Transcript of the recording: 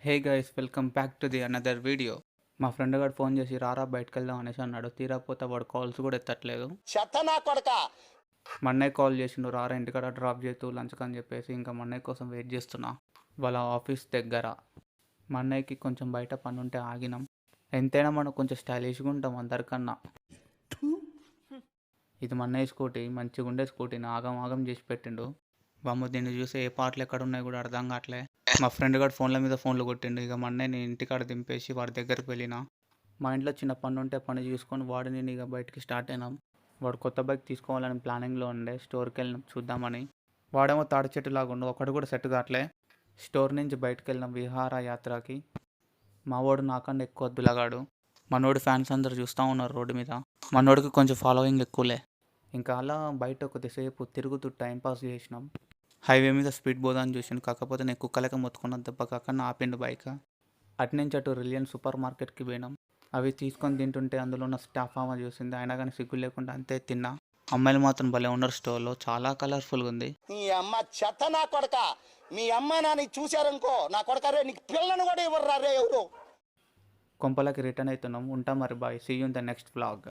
Hey guys, welcome back to the another video. మా friend గారు phone చేసి రారా బయటకు వెళ్దాం అనేసి అన్నాడు. తీరాపోతే వాడు కాల్స్ కూడా ఎత్తట్లేదు. చెత్తనా కొడక. మా అన్నయ్య కాల్ చేసిండు, రారా ఇంటికాడ డ్రాప్ చేస్తూ లంచ్కి అని చెప్పేసి. ఇంకా మా అన్నయ్య కోసం వెయిట్ చేస్తున్నా వాళ్ళ ఆఫీస్ దగ్గర. మా అన్నయ్యకి కొంచెం బయట పని ఉంటే ఆగినాం. ఎంతైనా మనం కొంచెం స్టైలిష్గా ఉంటాం అందరికన్నా. ఇది మా అన్నయ్య స్కూటీ, మంచిగా ఉండే స్కూటీని ఆగం ఆగం చేసి పెట్టిండు. బామ్మ దీన్ని చూసి ఏ పాటలు ఎక్కడ ఉన్నాయి కూడా అర్థం కావట్లే. మా ఫ్రెండ్ గారు ఫోన్ల మీద ఫోన్లు కొట్టిండు. ఇక మా అన్నయ్యని ఇంటికాడ దింపేసి వాడి దగ్గరికి వెళ్ళిన. మా ఇంట్లో చిన్న పని ఉంటే పని చూసుకొని వాడిని ఇక బయటికి స్టార్ట్ అయినాం. వాడు కొత్త బైక్ తీసుకోవాలని ప్లానింగ్లో ఉండే. స్టోర్కి వెళ్ళినాం చూద్దామని. వాడేమో తాడి చెట్టులాగా ఉండు, ఒకటి కూడా సెట్ కావట్లే. స్టోర్ నుంచి బయటకు వెళ్ళినాం విహార యాత్రకి. మా వాడు నాకన్నా ఎక్కువ వద్దులగాడు. మనోడి ఫ్యాన్స్ అందరు చూస్తూ ఉన్నారు రోడ్డు మీద. మనోడికి కొంచెం ఫాలోయింగ్ ఎక్కువలే. ఇంకా అలా బయట కొద్దిసేపు తిరుగుతూ టైంపాస్ చేసినాం. హైవే మీద స్పీడ్ పోదాన్ని చూసాను, కాకపోతే నేను కుక్కలక మొత్తుకున్న దెబ్బ కాకుండా ఆపిండు బైక్. అటునుంచి అటు రిలయన్స్ సూపర్ మార్కెట్కి పోయినాం. అవి తీసుకొని తింటుంటే అందులో ఉన్న స్టాఫ్ ఆమె చూసింది. అయినా కానీ సిగ్గు లేకుండా అంతే తిన్నా. అమ్మాయిలు మాత్రం భలే ఉన్నారు స్టోర్లో, చాలా కలర్ఫుల్గా ఉంది. నీ అమ్మ చెత్తనా కొడక. మీ అమ్మ నాని చూశారనుకో నా కొడక రే, నీకు పిల్లను కూడా ఇవ్వరు రే ఎవరు. కొంపలకి రిటర్న్ అవుతున్నాం. ఉంటాం మరి, bye. See you in the next vlog.